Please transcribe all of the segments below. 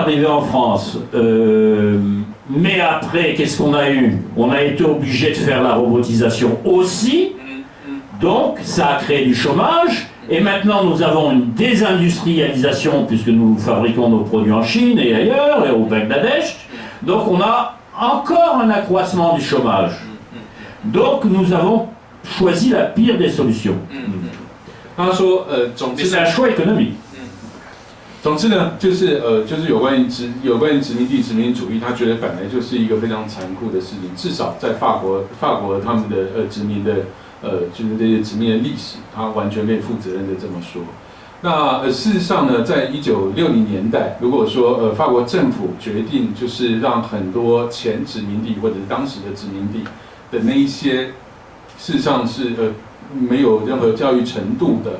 arrivé en France, mais après, qu'est-ce qu'on a eu? On a été obligé de faire la robotisation aussi, donc ça a créé du chômage, et maintenant nous avons une désindustrialisation, puisque nous fabriquons nos produits en Chine et ailleurs, et au Bangladesh, donc on a encore un accroissement du chômage. Donc nous avons choisi la pire des solutions. 他说，总 Mais 之 c'est un choix économique. 总之呢，就是有关于殖民地殖民主义，他觉得本来就是一个非常残酷的事情。至少在法国他们的殖民的就是这些殖民的历史，他完全可以负责任的这么说。那事实上呢，在1960年代，如果说法国政府决定就是让很多前殖民地或者是当时的殖民地的那一些，事实上是没有任何教育程度的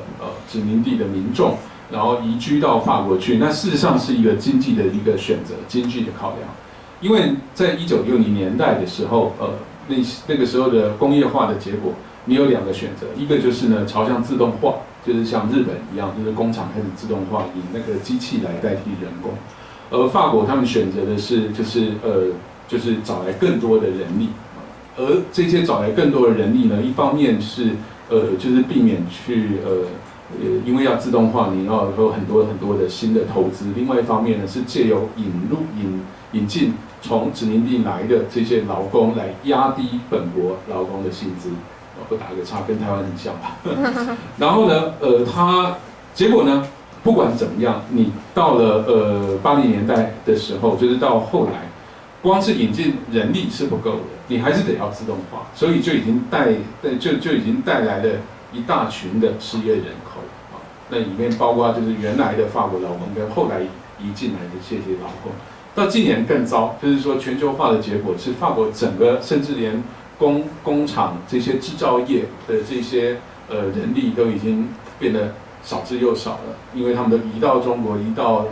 殖民地的民众，然后移居到法国去，那事实上是一个经济的一个选择，经济的考量。因为在1960年代的时候，那个时候的工业化的结果，你有两个选择，一个就是呢朝向自动化，就是像日本一样，就是工厂开始自动化，以那个机器来代替人工。而法国他们选择的是就是找来更多的人力，而这些找来更多的人力呢，一方面是就是避免去因为要自动化，你要有很多的新的投资。另外一方面呢，是借由引进从殖民地来的这些劳工，来压低本国劳工的薪资。我打个岔，跟台湾很像吧。然后呢，结果呢，不管怎么样，你到了80年代的时候，就是到后来，光是引进人力是不够的，你还是得要自动化，所以就已经带来了一大群的失业人口啊。那里面包括就是原来的法国劳工跟后来移进来的这些劳工。到今年更糟，就是说全球化的结果是法国整个甚至连工厂这些制造业的这些人力都已经变得少之又少了，因为他们都移到中国、移到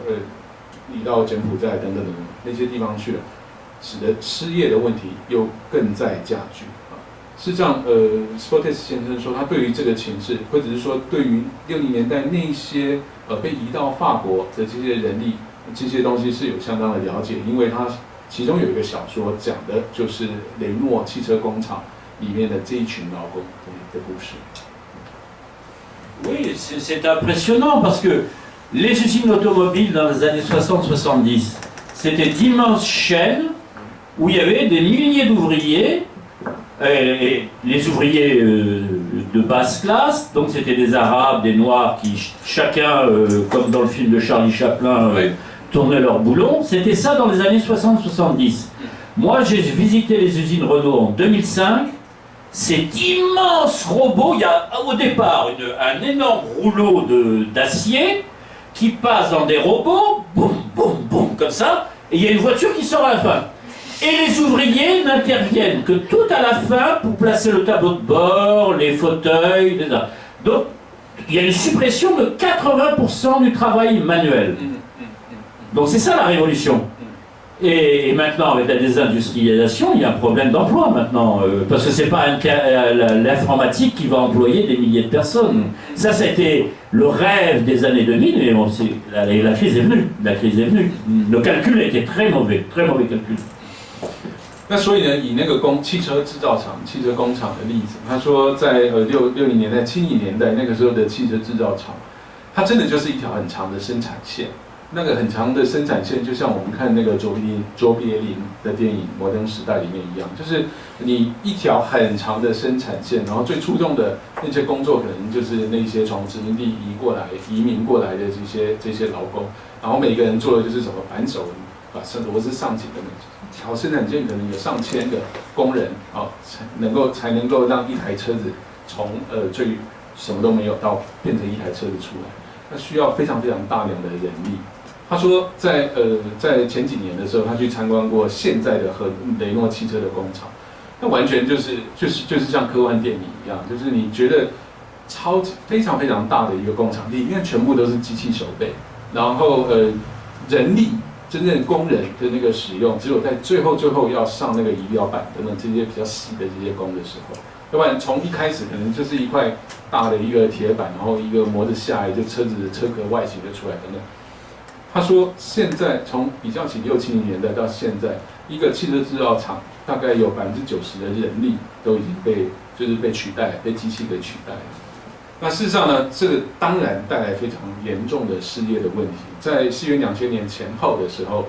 柬埔寨等等那些地方去了，使得失业的问题又更在加剧啊。事实上，Sportes 先生说，他对于这个情势，或者是说对于60年代那些被移到法国的这些人力，这些东西是有相当的了解，因为他其中有一个小说讲的就是雷诺汽车工厂里面的这一群劳工的故事。Oui, c'est impressionnant parce que les usines automobiles dans les années 60-70, c'était d'immenses chaînes où il y avait des milliers d'ouvriers, et les ouvriers de basse classe, donc c'était des Arabes, des Noirs qui chacun, comme dans le film de Charlie Chaplin, tournaient leur boulon. C'était ça dans les années 60-70. Moi, j'ai visité les usines Renault en 2005. Cet immense robot, il y a au départ un énorme rouleau d'acier qui passe dans des robots, boum, boum, boum, comme ça, et il y a une voiture qui sort à la fin. Et les ouvriers n'interviennent que tout à la fin pour placer le tableau de bord, les fauteuils, etc. Donc, il y a une suppression de 80% du travail manuel. Donc c'est ça la révolution. Et maintenant, avec la désindustrialisation, il y a un problème d'emploi maintenant, parce que c'est pas l'informatique qui va employer des milliers de personnes. Ça, c'était le rêve des années 2000, et la crise est venue. La crise est venue. Le calcul était très mauvais calcul. 那所以呢，以那个汽车制造厂、汽车工厂的例子，他说在60年代、70年代那个时候的汽车制造厂，它真的就是一条很长的生产线。那个很长的生产线，就像我们看那个卓别林的电影《摩登时代》里面一样，就是你一条很长的生产线，然后最出众的那些工作，可能就是那些从殖民地移民过来的这些劳工，然后每个人做的就是什么扳手，把螺丝上紧的一条生产线，可能有上千个工人啊，才能够让一台车子从最什么都没有到变成一台车子出来，那需要非常非常大量的人力。他说在前几年的时候，他去参观过现在的雷诺汽车的工厂，那完全就是像科幻电影一样，就是你觉得非常非常大的一个工厂，里面全部都是机器手背，然后人力真正工人的那个使用，只有在最后要上那个仪表板等等这些比较细的这些工的时候，要不然从一开始可能就是一块大的一个铁板，然后一个磨子下来，就车子的车壳外形就出来等等。他说现在从比较起60、70年代到现在，一个汽车制造厂大概有90%的人力都已经被取代，被机器给取代了。那事实上呢，这个当然带来非常严重的失业的问题。在西元2000年前后的时候，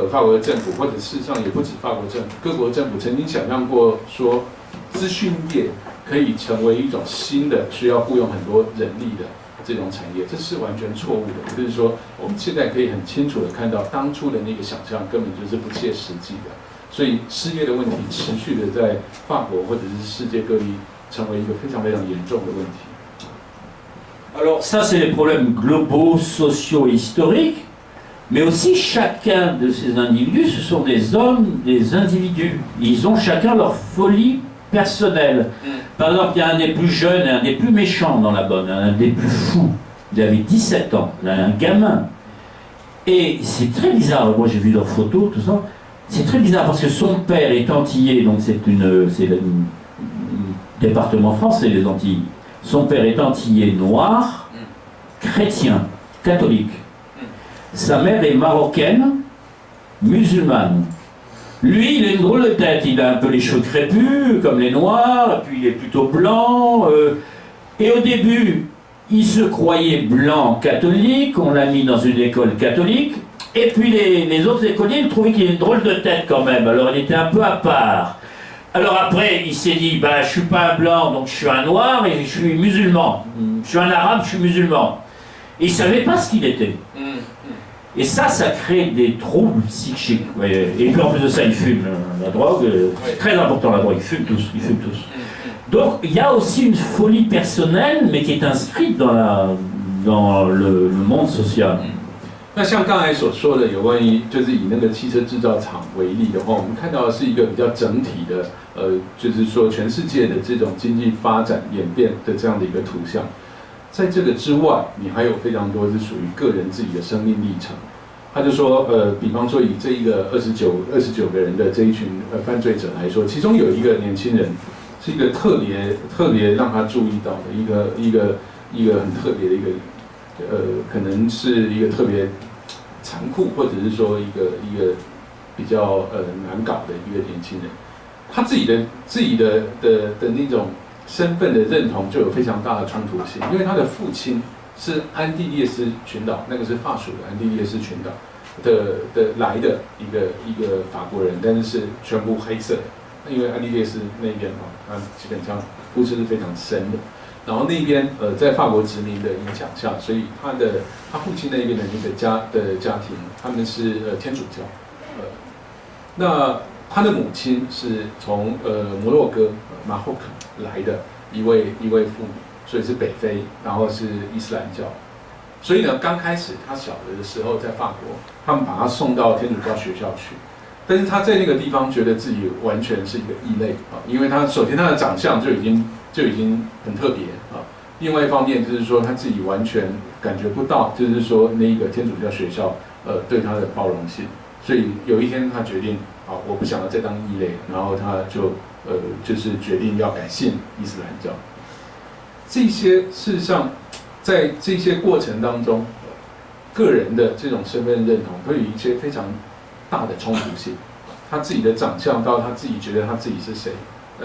法国的政府或者事实上也不止法国政府，各国政府曾经想象过说，资讯业可以成为一种新的需要雇佣很多人力的这种产业，这是完全错误的。就是说，我们现在可以很清楚的看到，当初的那个想象根本就是不切实际的。所以失业的问题持续的在法国或者是世界各地成为一个非常非常严重的问题。Alors ça, c'est les problèmes globaux, sociaux et historiques, mais aussi chacun de ces individus, ce sont des hommes, des individus. Ils ont chacun leur folie personnelle. Par exemple, il y a un des plus jeunes et un des plus méchants dans la bonne, un des plus fous. Il avait 17 ans, un gamin. Et c'est très bizarre, moi j'ai vu leurs photos, tout ça. C'est très bizarre parce que son père est antillais, donc c'est le département français, les Antilles. Son père est antillais noir, chrétien, catholique. Sa mère est marocaine, musulmane. Lui, il a une drôle de tête, il a un peu les cheveux crépus, comme les noirs, et puis il est plutôt blanc. Et au début, il se croyait blanc catholique, on l'a mis dans une école catholique. Et puis les autres écoliers, ils trouvaient qu'il avait une drôle de tête quand même, alors il était un peu à part. Alors après, il s'est dit, je suis pas un blanc, donc je suis un noir et je suis musulman. Je suis un arabe, je suis musulman. Et il savait pas ce qu'il était. Et ça crée des troubles psychiques. Et puis en plus de ça, il fume la drogue, c'est très important la drogue, ils fument tous. Donc il y a aussi une folie personnelle, mais qui est inscrite dans le monde social. 那像刚才所说的，有关于就是以那个汽车制造厂为例的话，我们看到的是一个比较整体的，就是说全世界的这种经济发展演变的这样的一个图像。在这个之外，你还有非常多是属于个人自己的生命历程。他就说，比方说以这一个29个人的这一群犯罪者来说，其中有一个年轻人是一个特别让他注意到的一个很特别的一个。可能是一个特别残酷，或者是说一个比较难搞的一个年轻人，他自己的那种身份的认同就有非常大的冲突性，因为他的父亲是安地列斯群岛，那个是法属的安地列斯群岛的来的一个法国人，但是全部黑色的，因为安地列斯那边他基本上肤质是非常深的。然后那边在法国殖民的影响下，所以他父亲那边的那个家庭，他们是天主教，那他的母亲是从摩洛哥马霍克来的一位妇女，所以是北非，然后是伊斯兰教。所以呢，刚开始他小的时候在法国，他们把他送到天主教学校去，但是他在那个地方觉得自己完全是一个异类啊，因为他首先他的长相就已经很特别啊。另外一方面就是说他自己完全感觉不到，就是说那个天主教学校对他的包容性。所以有一天他决定，我不想要再当异类，然后他就是决定要改信伊斯兰教。这些事实上在这些过程当中，个人的这种身份认同会有一些非常大的冲突性。他自己的长相到他自己觉得他自己是谁。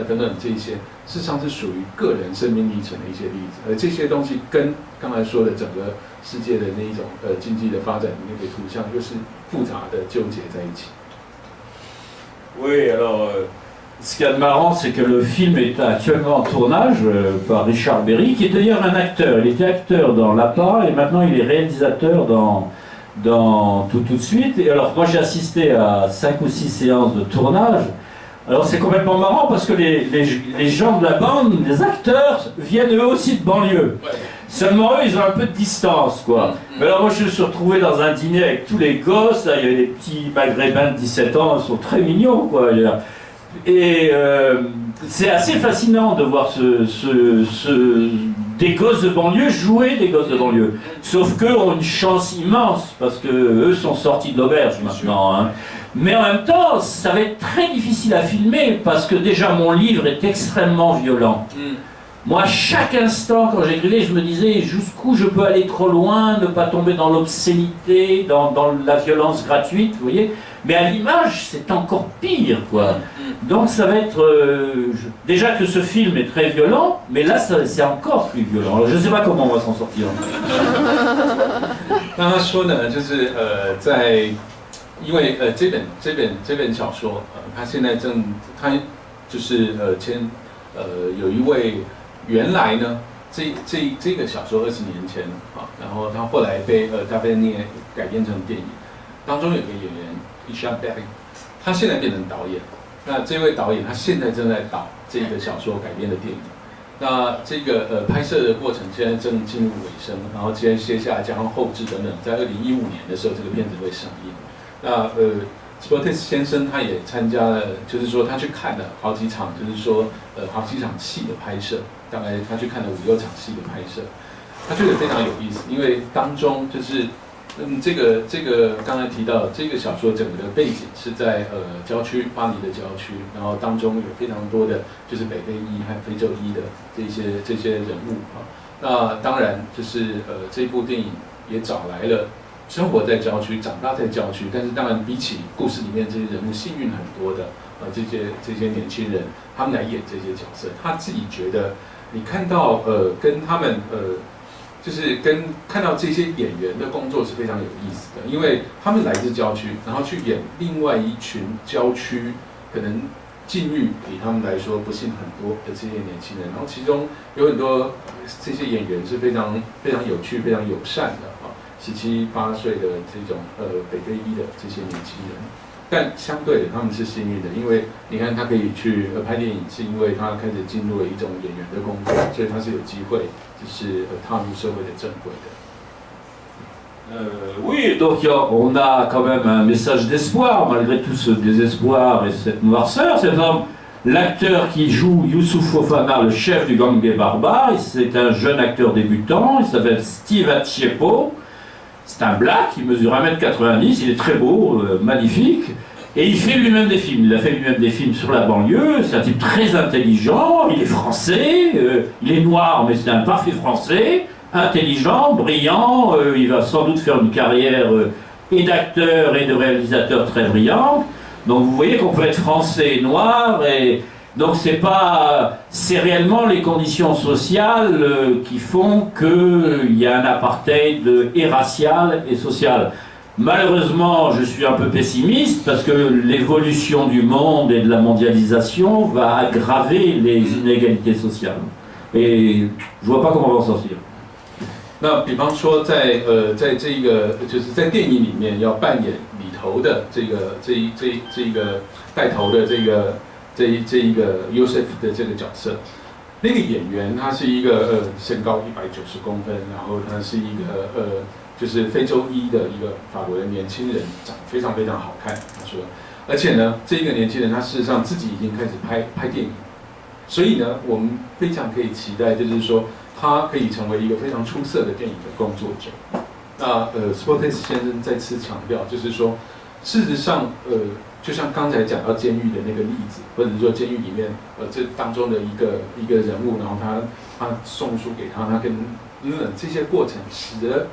等等，这些事实上是属于个人生命历程的一些例子，而这些东西跟刚才说的整个世界的那一种经济的发展的那个图像，又是复杂的纠结在一起。Oui, alors ce qu'il y a de marrant, c'est que le film est actuellement en tournage par Richard Berry, qui est d'ailleurs un acteur. Il était acteur dans Lapin et maintenant il est réalisateur dans Tout de suite. Et alors moi j'ai assisté à 5 ou 6 séances de tournage. Alors c'est complètement marrant parce que les gens de la bande, les acteurs, viennent eux aussi de banlieue. Seulement eux, ils ont un peu de distance, quoi. Mais alors moi je me suis retrouvé dans un dîner avec tous les gosses, là, il y avait des petits maghrébins de 17 ans, ils sont très mignons, quoi. Et c'est assez fascinant de voir des gosses de banlieue jouer des gosses de banlieue. Sauf qu'eux ont une chance immense parce que eux sont sortis de l'auberge maintenant, hein. Mais en même temps, ça va être très difficile à filmer parce que déjà mon livre est extrêmement violent. Moi, chaque instant, quand j'écrivais, je me disais jusqu'où je peux aller trop loin, ne pas tomber dans l'obscénité, dans la violence gratuite, vous voyez. Mais à l'image, c'est encore pire, quoi. Donc ça va être... déjà que ce film est très violent, mais là, c'est encore plus violent. Alors, je ne sais pas comment on va s'en sortir. 那他说呢，就是因为这本小说，他现在他就是有一位原来呢这个小说20年前啊，然后他后来被大贝涅改编成电影，当中有个演员 Isha Berry， 他现在变成导演。那这位导演他现在正在导这个小说改编的电影。那这个拍摄的过程现在正进入尾声，然后接下来加上后制等等，在2015年的时候，这个片子会上映。那Sportes 先生他也参加了，就是说他去看了好几场，就是说好几场戏的拍摄，大概他去看了5、6场戏的拍摄，他觉得非常有意思，因为当中就是这个刚才提到这个小说整个的背景是在郊区巴黎的郊区，然后当中有非常多的就是北非裔和非洲裔的这些人物啊。那当然就是这部电影也找来了生活在郊区、长大在郊区，但是当然比起故事里面这些人物幸运很多的这些年轻人，他们来演这些角色，他自己觉得你看到跟他们就是看到这些演员的工作是非常有意思的，因为他们来自郊区，然后去演另外一群郊区可能境遇比他们来说不幸很多的这些年轻人，然后其中有很多这些演员是非常有趣、非常友善的啊，17、18岁的这种北非裔的这些年轻人。但相对的，他们是幸运的，因为你看他可以去拍电影，是因为他开始进入了一种演员的工作，所以他是有机会，就是踏入社会的正轨的。Oui, donc on a quand même un message d'espoir, malgré tout ce désespoir et cette noirceur. C'est par exemple l'acteur qui joue Youssouf Fofana, le chef du gang des barbares. C'est un jeune acteur débutant, il s'appelle Steve Atchiepo. C'est un black, il mesure 1m90, il est très beau, magnifique. Et il fait lui-même des films. Il a fait lui-même des films sur la banlieue. C'est un type très intelligent, il est français, il est noir, mais c'est un parfait français. Intelligent, brillant, il va sans doute faire une carrière et d'acteur et de réalisateur très brillante. Donc vous voyez qu'on peut être français et noir, et donc c'est réellement les conditions sociales qui font qu'il y a un apartheid et racial et social. Malheureusement, je suis un peu pessimiste parce que l'évolution du monde et de la mondialisation va aggraver les inégalités sociales. Et je vois pas comment on va en sortir. 那比方说在这个就是在电影里面要扮演里头的这个带头的这一个 Yosef 的这个角色，那个演员他是一个身高190公分，然后他是一个就是非洲裔的一个法国的年轻人，长得非常非常好看。他说，而且呢，这个年轻人他事实上自己已经开始拍电影，所以呢，我们非常可以期待，就是说。他可以成为一个非常出色的电影的工作者。那Sportes 先生再次强调，就是说，事实上，就像刚才讲到监狱的那个例子，或者说监狱里面这当中的一个人物，然后他送书给他跟这些过程，使得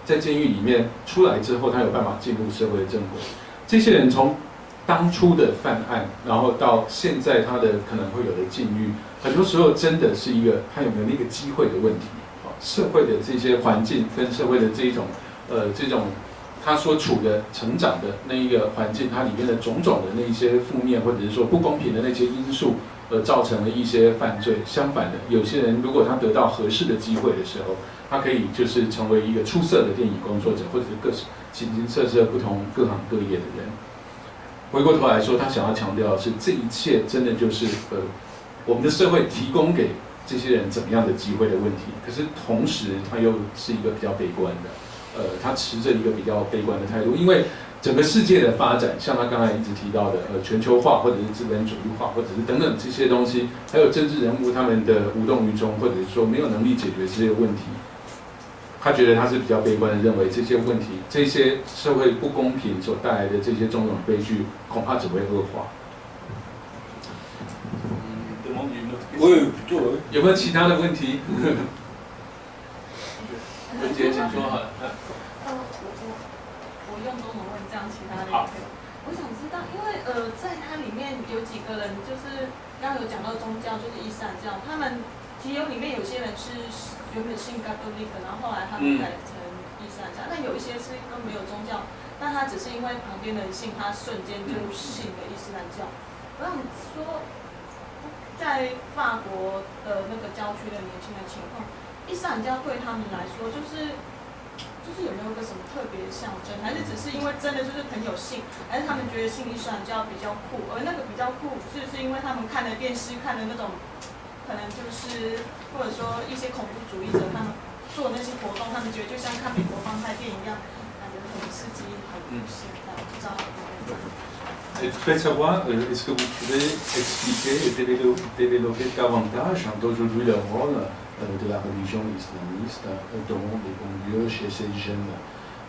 在监狱里面出来之后，他有办法进入社会的正轨。这些人从当初的犯案，然后到现在他的可能会有的境遇。很多时候真的是一个他有没有那个机会的问题，社会的这些环境跟社会的这种他所处的成长的那一个环境，它里面的种种的那一些负面或者是说不公平的那些因素，造成了一些犯罪。相反的，有些人如果他得到合适的机会的时候，他可以就是成为一个出色的电影工作者，或者是形形色色不同各行各业的人。回过头来说，他想要强调的是，这一切真的就是我们的社会提供给这些人怎么样的机会的问题，可是同时他又是一个比较悲观的，他持着一个比较悲观的态度，因为整个世界的发展，像他刚才一直提到的，全球化或者是资本主义化，或者是等等这些东西，还有政治人物他们的无动于衷，或者是说没有能力解决这些问题，他觉得他是比较悲观的，认为这些问题、这些社会不公平所带来的这些种种悲剧，恐怕只会恶化。demande une autre question? Oui, plutôt, oui. 有没有其他的问题？文杰，请说好了。我用中文问，这样其他的也可以。我想知道，因为在它里面有几个人，就是刚刚有讲到宗教，就是伊斯兰教，他们其实里面有些人是原本信嘎多利克，然后后来他们改成伊斯兰教，但有一些是都没有宗教，但他只是因为旁边的人信，他瞬间就信了伊斯兰教。我想说，在法国的那个郊区的年轻人情况，伊斯兰教对他们来说就是有没有一个什么特别的象征，还是只是因为真的就是很有信，还是他们觉得信伊斯兰教比较酷，而那个比较酷是因为他们看的电视看的那种，可能就是或者说一些恐怖主义者他们做那些活动，他们觉得就像看美国帮派电影一样，感觉很刺激、很不幸这样，不知道。Je voudrais savoir, est-ce que vous pouvez expliquer et développer davantage d'aujourd'hui le rôle de la religion islamiste dans les banlieues chez ces jeunes?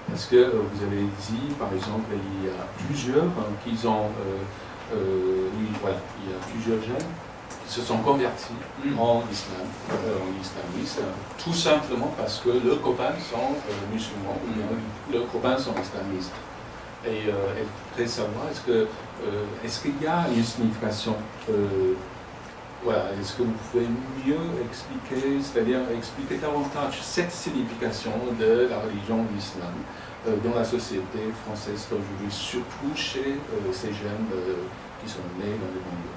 Parce que vous avez dit, par exemple, il y a plusieurs qui ont, voilà, il y a plusieurs jeunes qui se sont convertis en islam, en islamiste, tout simplement parce que leurs copains sont musulmans ou leurs copains sont islamistes. Et elle voudrait savoir, est-ce qu'il y a une signification voilà, est-ce que vous pouvez mieux expliquer, c'est-à-dire expliquer davantage cette signification de la religion de l'islam dans la société française d'aujourd'hui, surtout chez ces jeunes qui sont nés dans les banlieues?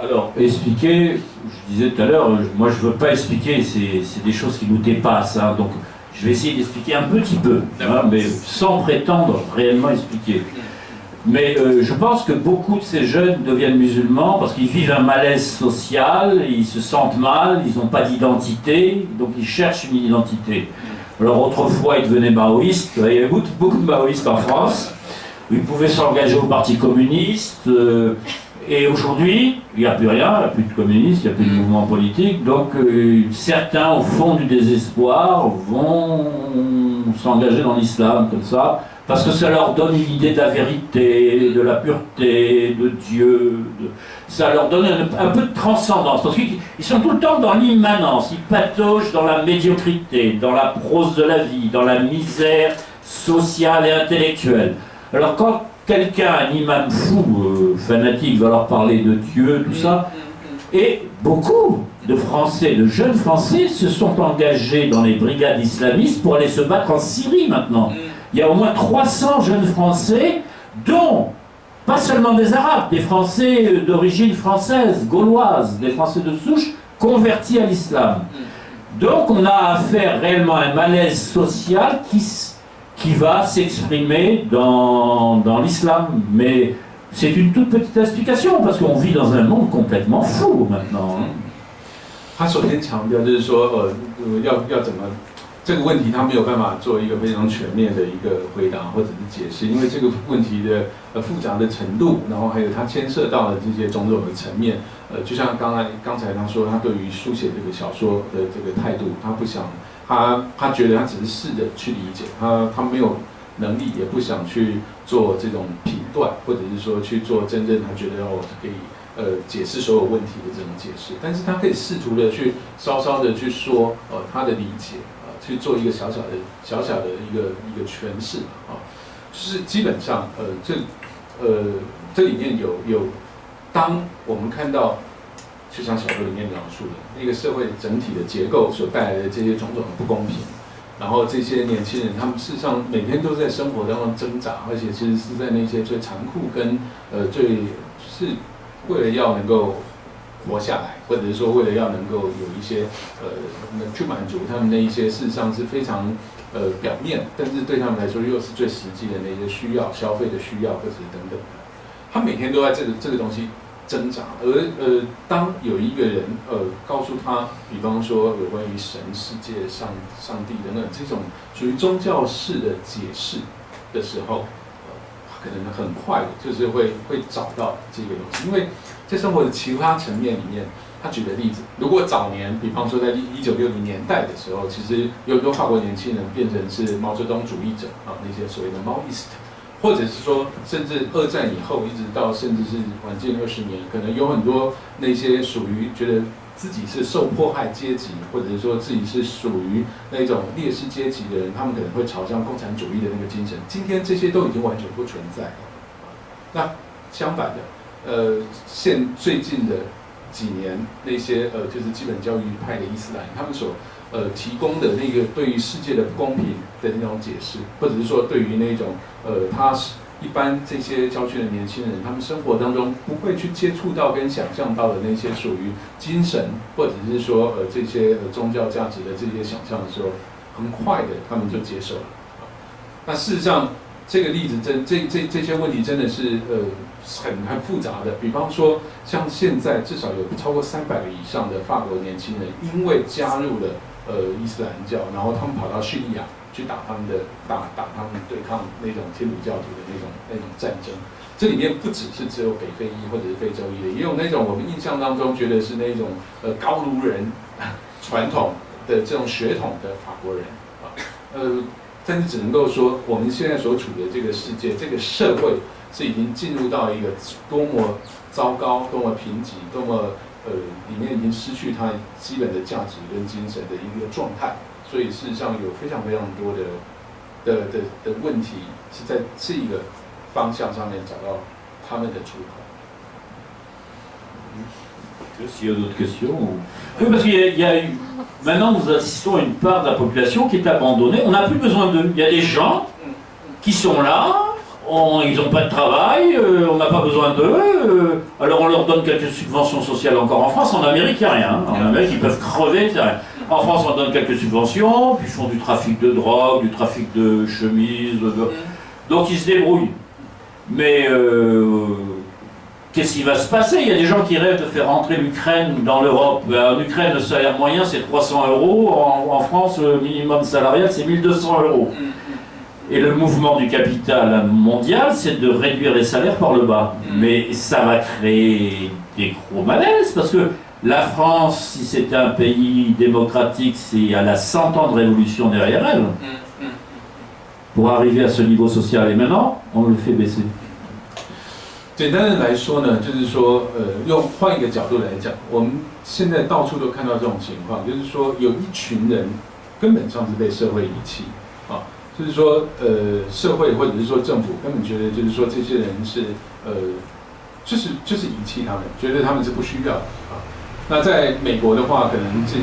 Alors, expliquer, je disais tout à l'heure, moi je ne veux pas expliquer, c'est des choses qui nous dépassent, hein, donc je vais essayer d'expliquer un petit peu, hein, mais sans prétendre réellement expliquer. Mais je pense que beaucoup de ces jeunes deviennent musulmans parce qu'ils vivent un malaise social, ils se sentent mal, ils n'ont pas d'identité, donc ils cherchent une identité. Alors autrefois ils devenaient maoïstes, il y avait beaucoup de maoïstes en France, ils pouvaient s'engager au parti communiste, et aujourd'hui il n'y a plus rien, il n'y a plus de communistes, il n'y a plus de mouvement politique, donc certains au fond du désespoir vont s'engager dans l'islam comme ça, parce que ça leur donne une idée de la vérité, de la pureté, de Dieu, ça leur donne un peu de transcendance, parce qu'ils sont tout le temps dans l'immanence, ils pataugent dans la médiocrité, dans la prose de la vie, dans la misère sociale et intellectuelle. Alors quand quelqu'un, un imam fou, fanatique, va leur parler de Dieu, tout ça, et beaucoup de Français, de jeunes Français se sont engagés dans les brigades islamistes pour aller se battre en Syrie maintenant. Il y a au moins 300 jeunes Français, dont pas seulement des Arabes, des Français d'origine française, gauloise, des Français de souche, convertis à l'islam. Donc on a affaire réellement à un malaise social qui va s'exprimer dans l'islam. Mais c'est une toute petite explication, parce qu'on vit dans un monde complètement fou maintenant. 他首先强调就是说，要怎么这个问题，他没有办法做一个非常全面的一个回答或者是解释，因为这个问题的复杂的程度，然后还有它牵涉到了这些种种的层面。就像刚才他说，他对于书写这个小说的这个态度，他不想，他觉得他只是试着去理解，他没有能力，也不想去做这种评断，或者是说去做真正他觉得可以。解释所有问题的这种解释，但是他可以试图的去稍稍的去说，他的理解，去做一个小小的一个诠释啊，就是基本上，这里面有，当我们看到，就像小说里面描述的，一个社会整体的结构所带来的这些种种的不公平，然后这些年轻人他们事实上每天都在生活当中挣扎，而且其实是在那些最残酷跟最就是。为了要能够活下来，或者是说为了要能够有一些去满足他们那一些事实上是非常表面，但是对他们来说又是最实际的那些需要、消费的需要或者等等的，他每天都在这个东西挣扎。而当有一个人告诉他，比方说有关于神、世界、上帝等等这种属于宗教式的解释的时候。可能很快的，就是会找到这个东西，因为在生活的其他层面里面，他举的例子，如果早年，比方说在1960年代的时候，其实有很多法国年轻人变成是毛泽东主义者啊，那些所谓的 Maoist，或者是说，甚至二战以后，一直到甚至是晚近20年，可能有很多那些属于觉得自己是受迫害阶级，或者是说自己是属于那种劣势阶级的人，他们可能会朝向共产主义的那个精神。今天这些都已经完全不存在了。那相反的，最近的几年，那些就是基本教育派的伊斯兰，他们所提供的那个对于世界的不公平的那种解释，或者是说对于那种他一般这些郊区的年轻人，他们生活当中不会去接触到跟想象到的那些属于精神，或者是说这些宗教价值的这些想象的时候，很快的他们就接受了。那事实上，这个例子这些问题真的是很复杂的。比方说，像现在至少有超过300个以上的法国年轻人，因为加入了伊斯兰教，然后他们跑到叙利亚去打他们对抗那种天主教徒的那种战争。这里面不只有北非裔或者是非洲裔的，也有那种我们印象当中觉得是那种高卢人传统的这种血统的法国人啊，但是只能够说，我们现在所处的这个世界、这个社会是已经进入到一个多么糟糕、多么贫瘠、多么里面已经失去它基本的价值跟精神的一个状态。所以事实上有非常非常多的问题是在这个方向上面找到他们的出口。S'il y a d'autres questions Oui, parce qu'il y a eu. Maintenant, nous assistons à une part de la population qui est abandonnée. On n'a plus besoin d'eux. Il y a des gens qui sont là, ils n'ont pas de travail, on n'a pas besoin d'eux. Alors on leur donne quelques subventions sociales encore en France. En Amérique, il n'y a rien. En Amérique, ils peuvent crever. En France, on donne quelques subventions, puis ils font du trafic de drogue, du trafic de chemises. Donc ils se débrouillent. Mais qu'est-ce qui va se passer? Il y a des gens qui rêvent de faire rentrer l'Ukraine dans l'Europe. En Ukraine, le salaire moyen, c'est 300 €. En France, le minimum salarial, c'est 1200 €. Et le mouvement du capital mondial, c'est de réduire les salaires par le bas. Mais ça va créer des gros malaises, parce que la France, si c'était un pays démocratique, elle a 100 ans de révolution derrière elle. Pour arriver à ce niveau social. Et maintenant, on le fait baisser. 简单的来说呢，就是说，换一个角度来讲，我们现在到处都看到这种情况，就是说，有一群人根本上是被社会遗弃，啊，就是说，社会或者是说政府根本觉得，就是说这些人是，就是遗弃他们，觉得他们是不需要的啊。那在美国的话，可能这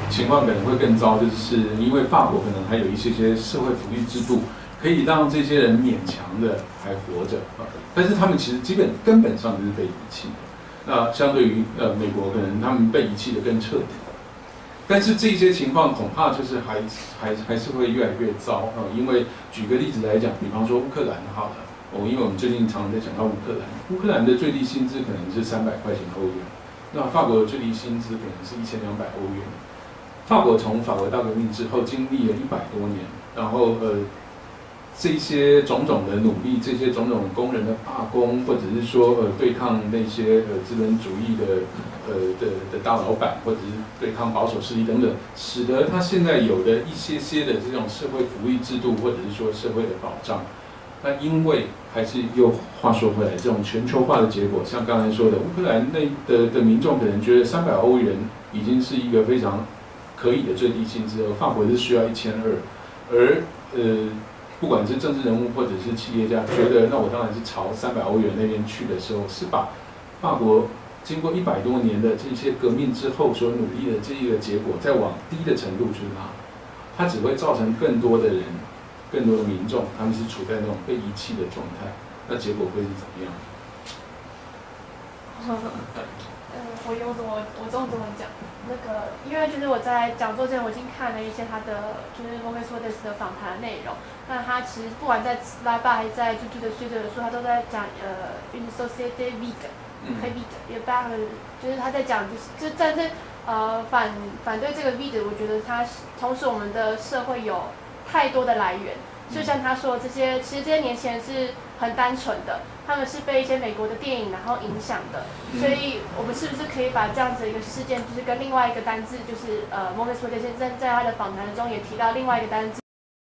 情况可能会更糟，就是因为法国可能还有一些社会福利制度。可以让这些人勉强的还活着啊，但是他们其实根本上就是被遗弃的。那相对于美国，可能他们被遗弃的更彻底。但是这些情况恐怕就是还是会越来越糟啊，因为举个例子来讲，比方说乌克兰好了，因为我们最近常常在讲到乌克兰的最低薪资可能是300块钱欧元，那法国的最低薪资可能是1200欧元。从法国大革命之后经历了100多年，然后这些种种的努力，这些种种工人的罢工，或者是说对抗那些资本主义的大老板，或者是对抗保守势力等等，使得他现在有的一些的这种社会福利制度，或者是说社会的保障，那因为还是又话说回来，这种全球化的结果，像刚才说的，乌克兰的民众可能觉得300欧元已经是一个非常可以的最低薪资，而法国是需要1200，而不管是政治人物或者是企业家，觉得那我当然是朝300欧元那边去的时候，是把法国经过100多年的这些革命之后所努力的这一个结果，再往低的程度去拉，它只会造成更多的人、更多的民众，他们是处在那种被遗弃的状态，那结果会是怎么样？我用中文讲。那个，因为就是我在讲座之前，我已经看了一些他的就是 Maurice Wallace 的访谈内容。那他其实不管在拉巴还是在就的学者的书，他都在讲une société vide， très vide， 也包含就是他在讲就但是反对这个 vide， 我觉得他同时我们的社会有太多的来源，就像他说其实这些年轻人是很单纯的。他们是被一些美国的电影然后影响的，所以我们是不是可以把这样子的一个事件，就是跟另外一个单字，就是Maurice Wallace 在他的访谈中也提到另外一个单字。